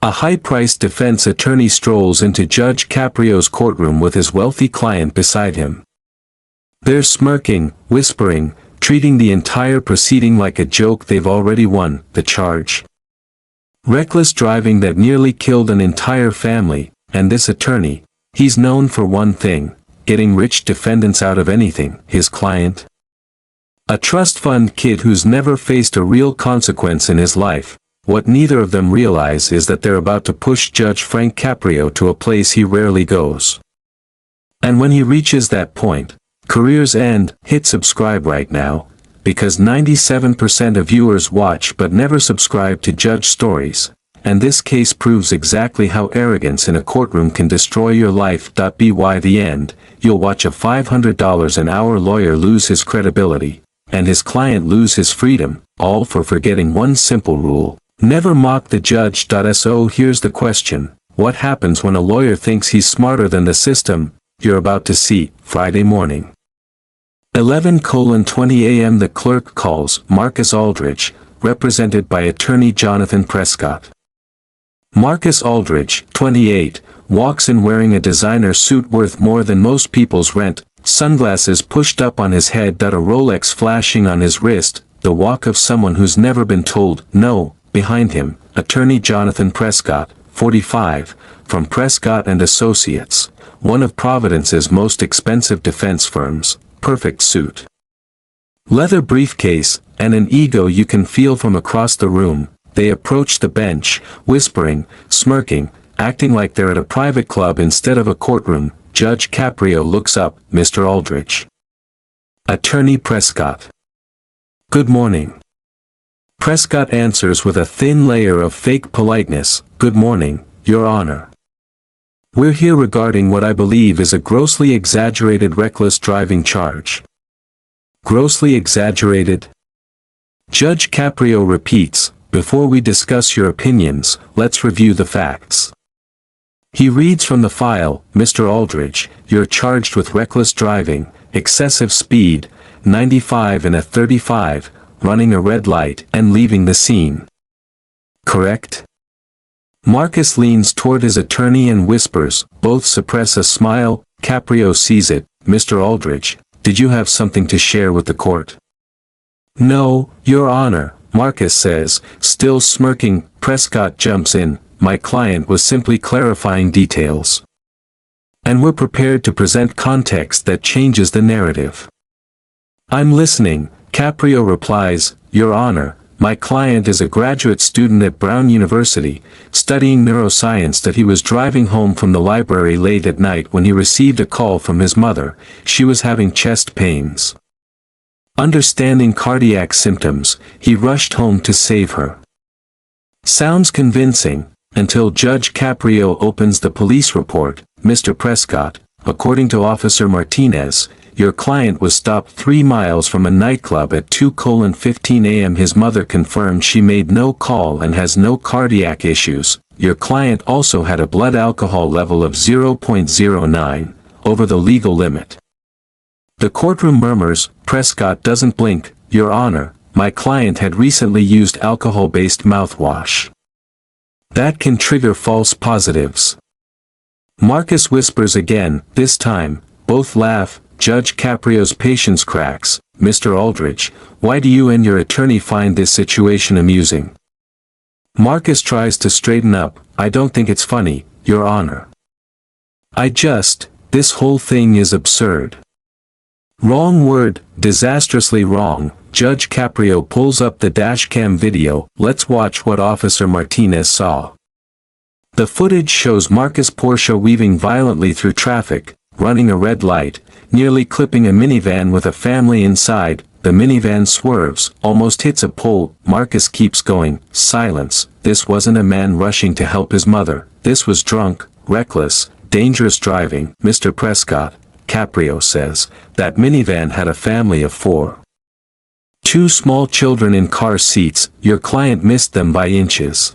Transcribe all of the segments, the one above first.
A high-priced defense attorney strolls into Judge Caprio's courtroom with his wealthy client beside him. They're smirking, whispering, treating the entire proceeding like a joke. They've already won the charge. Reckless driving that nearly killed an entire family, and this attorney, he's known for one thing, getting rich defendants out of anything. His client? A trust fund kid who's never faced a real consequence in his life. What neither of them realize is that they're about to push Judge Frank Caprio to a place he rarely goes. And when he reaches that point, careers end. Hit subscribe right now, because 97% of viewers watch but never subscribe to Judge Stories, and this case proves exactly how arrogance in a courtroom can destroy your life. By the end, you'll watch a $500 an hour lawyer lose his credibility, and his client lose his freedom, all for forgetting one simple rule: never mock the judge. So here's the question: what happens when a lawyer thinks he's smarter than the system? You're about to see. Friday morning, 11:20 a.m. The clerk calls Marcus Aldridge, represented by attorney Jonathan Prescott. Marcus Aldridge, 28, walks in wearing a designer suit worth more than most people's rent, sunglasses pushed up on his head, a Rolex flashing on his wrist, the walk of someone who's never been told no. Behind him, attorney Jonathan Prescott, 45, from Prescott and Associates, one of Providence's most expensive defense firms, perfect suit, leather briefcase, and an ego you can feel from across the room. They approach the bench, whispering, smirking, acting like they're at a private club instead of a courtroom. Judge Caprio looks up. Mr. Aldridge. Attorney Prescott. Good morning. Prescott answers with a thin layer of fake politeness. Good morning, Your Honor. We're here regarding what I believe is a grossly exaggerated reckless driving charge. Grossly exaggerated? Judge Caprio repeats, before we discuss your opinions, let's review the facts. He reads from the file. Mr. Aldridge, you're charged with reckless driving, excessive speed, 95 in a 35, running a red light, and leaving the scene. Correct? Marcus leans toward his attorney and whispers. Both suppress a smile. Caprio sees it. Mr. Aldridge, did you have something to share with the court? No, Your Honor, Marcus says, still smirking. Prescott jumps in. My client was simply clarifying details. And we're prepared to present context that changes the narrative. I'm listening, Caprio replies. Your Honor, my client is a graduate student at Brown University, studying neuroscience. That he was driving home from the library late at night when he received a call from his mother. She was having chest pains. Understanding cardiac symptoms, he rushed home to save her. Sounds convincing, until Judge Caprio opens the police report. Mr. Prescott, according to Officer Martinez, your client was stopped 3 miles from a nightclub at 2:15 a.m. His mother confirmed she made no call and has no cardiac issues. Your client also had a blood alcohol level of 0.09, over the legal limit. The courtroom murmurs. Prescott doesn't blink. Your Honor, my client had recently used alcohol-based mouthwash. That can trigger false positives. Marcus whispers again. This time, both laugh. Judge Caprio's patience cracks. Mr. Aldridge, why do you and your attorney find this situation amusing? Marcus tries to straighten up. I don't think it's funny, Your Honor. This whole thing is absurd. Wrong word, disastrously wrong. Judge Caprio pulls up the dashcam video. Let's watch what Officer Martinez saw. The footage shows Marcus Porsche weaving violently through traffic, running a red light, nearly clipping a minivan with a family inside. The minivan swerves, almost hits a pole. Marcus keeps going. Silence. This wasn't a man rushing to help his mother. This was drunk, reckless, dangerous driving. Mr. Prescott, Caprio says, that minivan had a family of 4. 2 small children in car seats. Your client missed them by inches.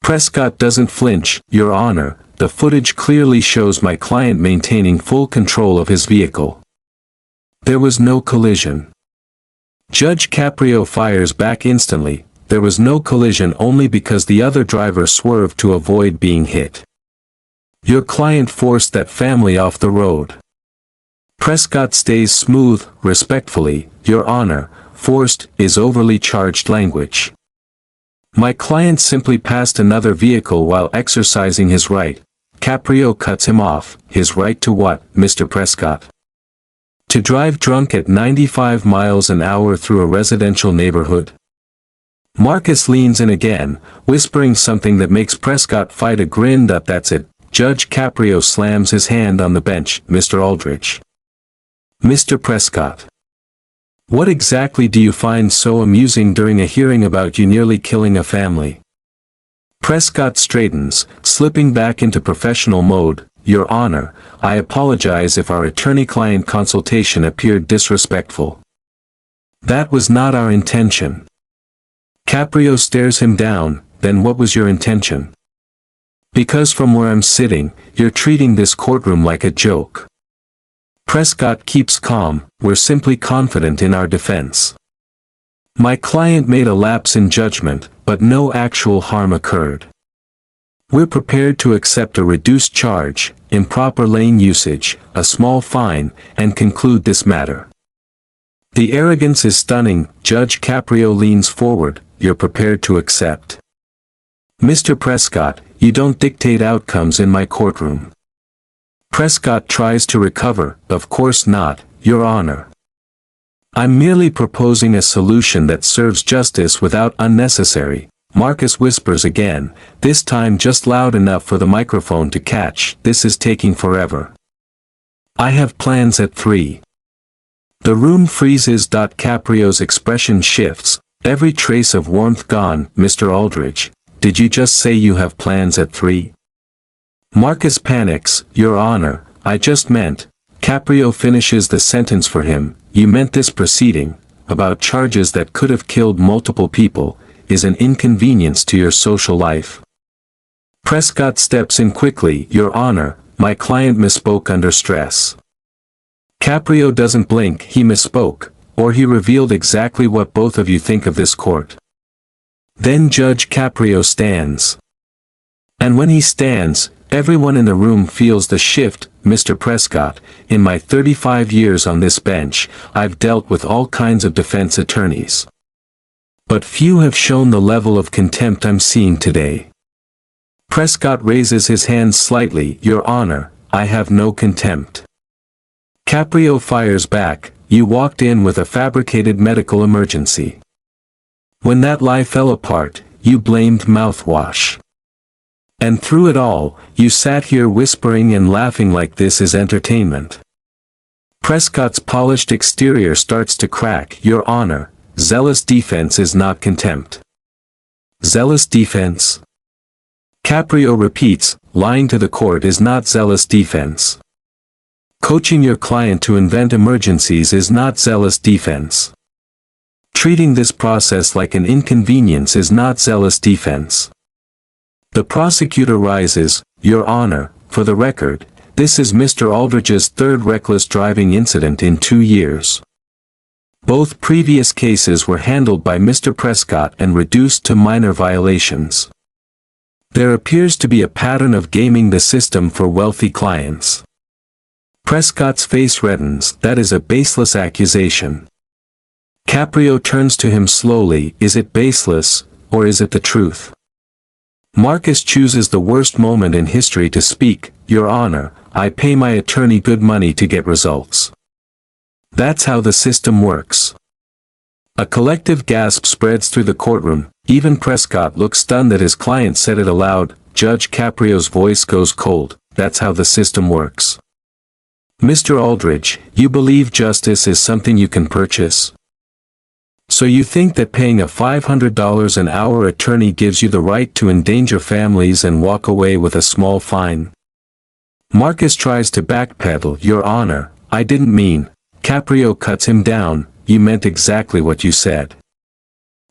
Prescott doesn't flinch. Your Honor, the footage clearly shows my client maintaining full control of his vehicle. There was no collision. Judge Caprio fires back instantly. there was no collision only because the other driver swerved to avoid being hit. Your client forced that family off the road. Prescott stays smooth, respectfully, Your Honor. Forced is overly charged language. My client simply passed another vehicle while exercising his right. Caprio cuts him off. His right to what, Mr. Prescott? To drive drunk at 95 miles an hour through a residential neighborhood? Marcus leans in again, whispering something that makes Prescott fight a grin. That's it. Judge Caprio slams his hand on the bench. Mr. Aldrich. Mr. Prescott. What exactly do you find so amusing during a hearing about you nearly killing a family? Prescott straightens, slipping back into professional mode. Your Honor, I apologize if our attorney-client consultation appeared disrespectful. That was not our intention. Caprio stares him down. Then what was your intention? Because from where I'm sitting, you're treating this courtroom like a joke. Prescott keeps calm. We're simply confident in our defense. My client made a lapse in judgment, but no actual harm occurred. We're prepared to accept a reduced charge, improper lane usage, a small fine, and conclude this matter. The arrogance is stunning. Judge Caprio leans forward. You're prepared to accept. Mr. Prescott, you don't dictate outcomes in my courtroom. Prescott tries to recover. Of course not, Your Honor. I'm merely proposing a solution that serves justice without unnecessary. Marcus whispers again, this time just loud enough for the microphone to catch. This is taking forever. I have plans at 3. The room freezes. Caprio's expression shifts, every trace of warmth gone. Mr. Aldrich, did you just say you have plans at 3? Marcus panics. Your Honor, I just meant. Caprio finishes the sentence for him. You meant this proceeding, about charges that could have killed multiple people, is an inconvenience to your social life. Prescott steps in quickly. Your Honor, my client misspoke under stress. Caprio doesn't blink. He misspoke, or he revealed exactly what both of you think of this court. Then Judge Caprio stands. And when he stands, everyone in the room feels the shift. Mr. Prescott, in my 35 years on this bench, I've dealt with all kinds of defense attorneys. But few have shown the level of contempt I'm seeing today. Prescott raises his hands slightly. Your Honor, I have no contempt. Caprio fires back. You walked in with a fabricated medical emergency. When that lie fell apart, you blamed mouthwash. And through it all, you sat here whispering and laughing like this is entertainment. Prescott's polished exterior starts to crack. Your Honor, zealous defense is not contempt. Zealous defense? Caprio repeats, lying to the court is not zealous defense. Coaching your client to invent emergencies is not zealous defense. Treating this process like an inconvenience is not zealous defense. The prosecutor rises. Your Honor, for the record, this is Mr. Aldrich's third reckless driving incident in 2 years. Both previous cases were handled by Mr. Prescott and reduced to minor violations. There appears to be a pattern of gaming the system for wealthy clients. Prescott's face reddens. That is a baseless accusation. Caprio turns to him slowly. Is it baseless, or is it the truth? Marcus chooses the worst moment in history to speak. Your Honor, I pay my attorney good money to get results. That's how the system works. A collective gasp spreads through the courtroom. Even Prescott looks stunned that his client said it aloud. Judge Caprio's voice goes cold. That's how the system works. Mr. Aldrich, you believe justice is something you can purchase? So you think that paying a $500 an hour attorney gives you the right to endanger families and walk away with a small fine? Marcus tries to backpedal. Your Honor, I didn't mean. Caprio cuts him down. You meant exactly what you said.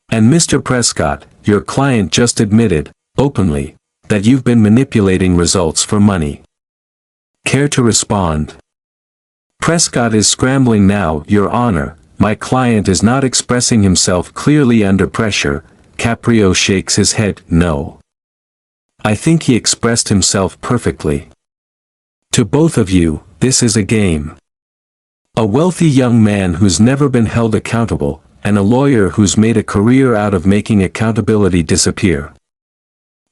And Mr. Prescott, your client just admitted, openly, that you've been manipulating results for money. Care to respond? Prescott is scrambling now. Your Honor, my client is not expressing himself clearly under pressure. Caprio shakes his head, no. I think he expressed himself perfectly. To both of you, this is a game. A wealthy young man who's never been held accountable, and a lawyer who's made a career out of making accountability disappear.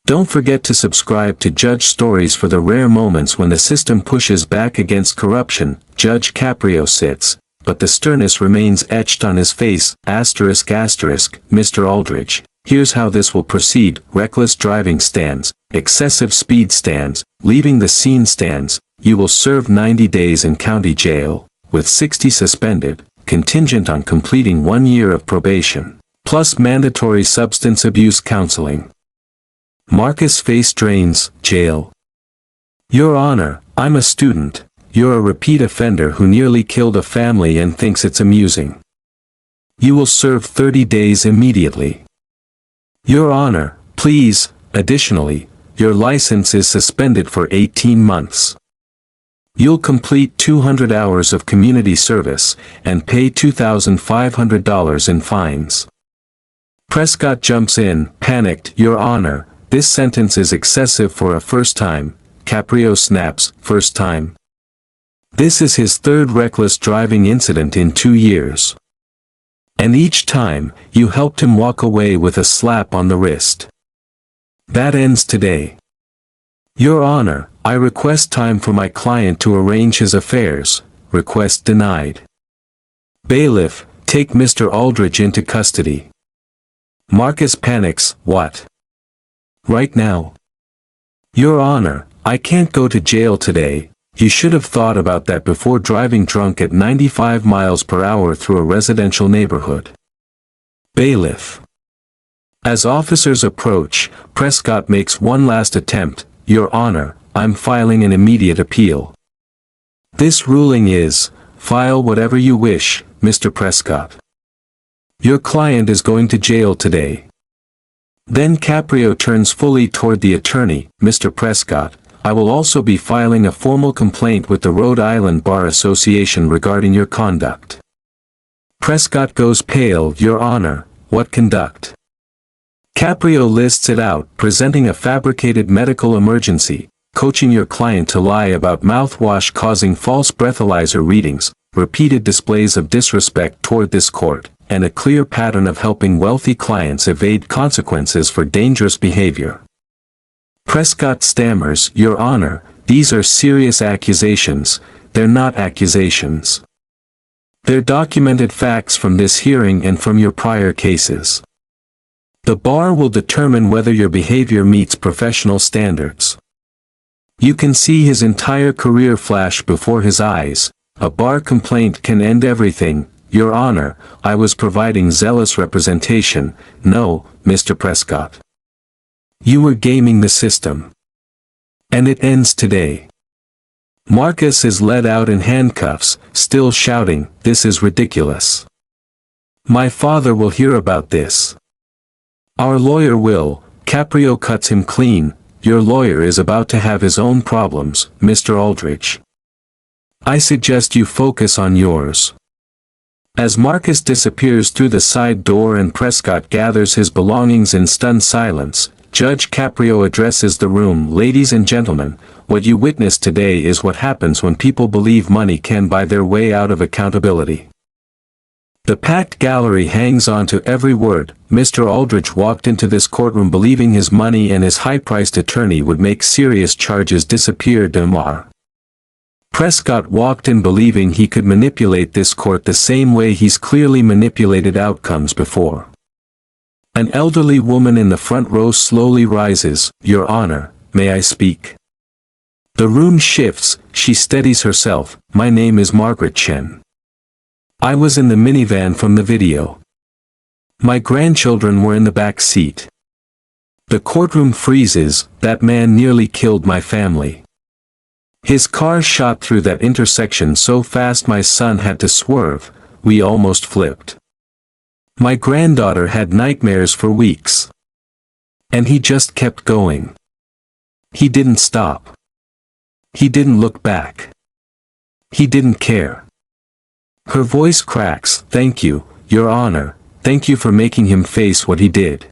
Don't forget to subscribe to Judge Stories for the rare moments when the system pushes back against corruption. Judge Caprio sits, but the sternness remains etched on his face. Mr. Aldrich, here's how this will proceed. Reckless driving stands, excessive speed stands, leaving the scene stands. You will serve 90 days in county jail, with 60 suspended, contingent on completing 1 year of probation, plus mandatory substance abuse counseling. Marcus face drains, jail. Your Honor, I'm a student. You're a repeat offender who nearly killed a family and thinks it's amusing. You will serve 30 days immediately. Your Honor, please, additionally, your license is suspended for 18 months. You'll complete 200 hours of community service, and pay $2,500 in fines. Prescott jumps in, panicked. Your Honor, this sentence is excessive for a first time. Caprio snaps, first time? This is his third reckless driving incident in 2 years. And each time, you helped him walk away with a slap on the wrist. That ends today. Your Honor, I request time for my client to arrange his affairs. Request denied. Bailiff, take Mr. Aldrich into custody. Marcus panics, what? Right now? Your Honor, I can't go to jail today. You should have thought about that before driving drunk at 95 miles per hour through a residential neighborhood. Bailiff. As officers approach, Prescott makes one last attempt. Your Honor, I'm filing an immediate appeal. This ruling is, file whatever you wish, Mr. Prescott. Your client is going to jail today. Then Caprio turns fully toward the attorney. Mr. Prescott, I will also be filing a formal complaint with the Rhode Island Bar Association regarding your conduct. Prescott goes pale. Your Honor, what conduct? Caprio lists it out, presenting a fabricated medical emergency, coaching your client to lie about mouthwash causing false breathalyzer readings, repeated displays of disrespect toward this court, and a clear pattern of helping wealthy clients evade consequences for dangerous behavior. Prescott stammers, Your Honor, these are serious accusations. They're not accusations. They're documented facts from this hearing and from your prior cases. The bar will determine whether your behavior meets professional standards. You can see his entire career flash before his eyes. A bar complaint can end everything. Your Honor, I was providing zealous representation. No, Mr. Prescott. You were gaming the system. And it ends today. Marcus is led out in handcuffs, still shouting, this is ridiculous. My father will hear about this. Our lawyer will. Caprio cuts him clean. Your lawyer is about to have his own problems, Mr. Aldrich. I suggest you focus on yours. As Marcus disappears through the side door and Prescott gathers his belongings in stunned silence, Judge Caprio addresses the room. Ladies and gentlemen, what you witnessed today is what happens when people believe money can buy their way out of accountability. The packed gallery hangs on to every word. Mr. Aldrich walked into this courtroom believing his money and his high-priced attorney would make serious charges disappear. Prescott walked in believing he could manipulate this court the same way he's clearly manipulated outcomes before. An elderly woman in the front row slowly rises. Your Honor, may I speak? The room shifts. She steadies herself. My name is Margaret Chen. I was in the minivan from the video. My grandchildren were in the back seat. The courtroom freezes. That man nearly killed my family. His car shot through that intersection so fast my son had to swerve. We almost flipped. My granddaughter had nightmares for weeks. And he just kept going. He didn't stop. He didn't look back. He didn't care. Her voice cracks. Thank you, Your Honor, thank you for making him face what he did.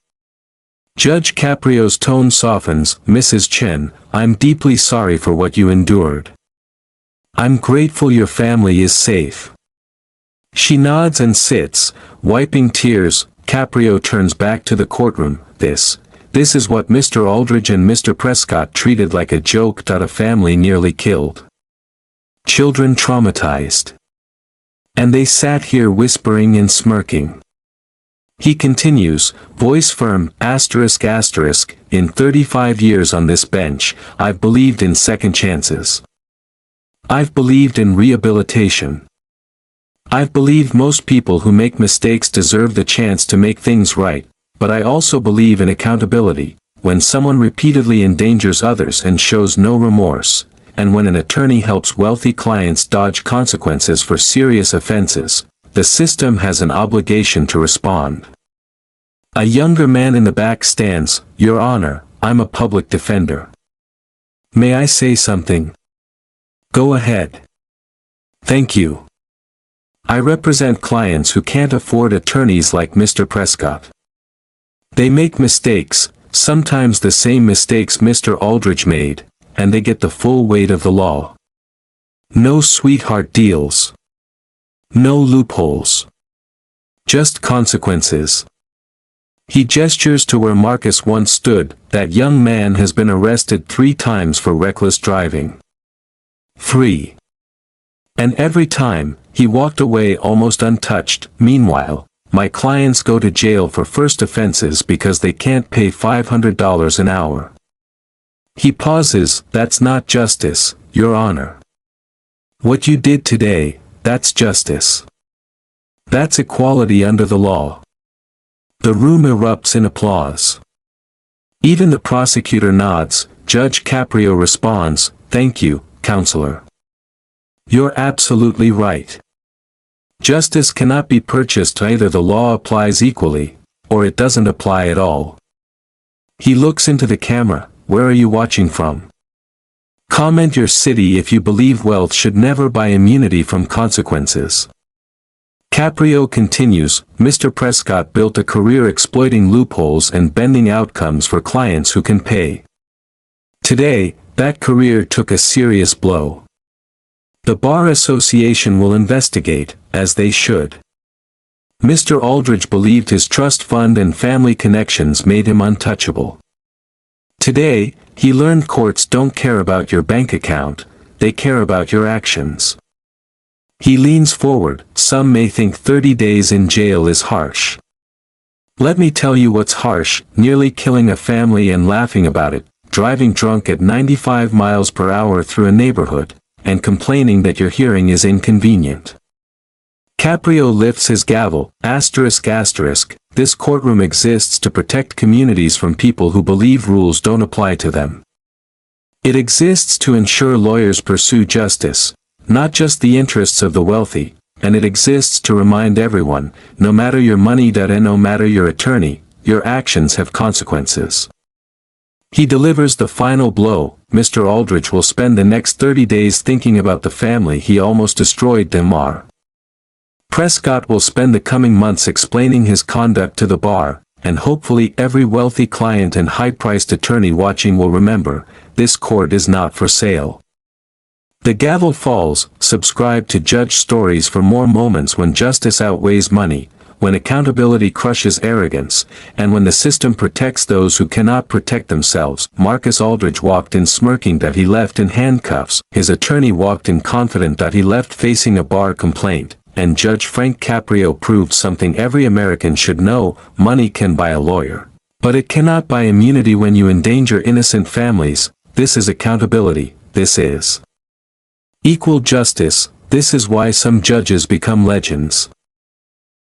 Judge Caprio's tone softens. Mrs. Chen, I'm deeply sorry for what you endured. I'm grateful your family is safe. She nods and sits, wiping tears. Caprio turns back to the courtroom. This is what Mr. Aldridge and Mr. Prescott treated like a joke. A family nearly killed. Children traumatized. And they sat here whispering and smirking. He continues, voice firm, ***, in 35 years on this bench, I've believed in second chances. I've believed in rehabilitation. I've believed most people who make mistakes deserve the chance to make things right, but I also believe in accountability, when someone repeatedly endangers others and shows no remorse, and when an attorney helps wealthy clients dodge consequences for serious offenses, the system has an obligation to respond. A younger man in the back stands. Your Honor, I'm a public defender. May I say something? Go ahead. Thank you. I represent clients who can't afford attorneys like Mr. Prescott. They make mistakes, sometimes the same mistakes Mr. Aldridge made, and they get the full weight of the law. No sweetheart deals. No loopholes. Just consequences. He gestures to where Marcus once stood. That young man has been arrested 3 times for reckless driving. 3. And every time, he walked away almost untouched. Meanwhile, my clients go to jail for first offenses because they can't pay $500 an hour. He pauses. That's not justice, Your Honor. What you did today, that's justice. That's equality under the law. The room erupts in applause. Even the prosecutor nods. Judge Caprio responds, thank you, counselor. You're absolutely right. Justice cannot be purchased. Either the law applies equally, or it doesn't apply at all. He looks into the camera. Where are you watching from? Comment your city if you believe wealth should never buy immunity from consequences. Caprio continues, Mr. Prescott built a career exploiting loopholes and bending outcomes for clients who can pay. Today, that career took a serious blow. The Bar Association will investigate, as they should. Mr. Aldridge believed his trust fund and family connections made him untouchable. Today, he learned courts don't care about your bank account, they care about your actions. He leans forward. Some may think 30 days in jail is harsh. Let me tell you what's harsh: nearly killing a family and laughing about it, driving drunk at 95 miles per hour through a neighborhood, and complaining that your hearing is inconvenient. Caprio lifts his gavel. ***, this courtroom exists to protect communities from people who believe rules don't apply to them. It exists to ensure lawyers pursue justice, not just the interests of the wealthy, and it exists to remind everyone, no matter your money and no matter your attorney, your actions have consequences. He delivers the final blow. Mr. Aldridge will spend the next 30 days thinking about the family he almost destroyed. Mr. Prescott will spend the coming months explaining his conduct to the bar, and hopefully every wealthy client and high-priced attorney watching will remember, this court is not for sale. The gavel falls. Subscribe to Judge Stories for more moments when justice outweighs money, when accountability crushes arrogance, and when the system protects those who cannot protect themselves. Marcus Aldridge walked in smirking that he left in handcuffs, his attorney walked in confident that he left facing a bar complaint, and Judge Frank Caprio proved something every American should know: money can buy a lawyer. But it cannot buy immunity when you endanger innocent families. This is accountability. This is equal justice. This is why some judges become legends.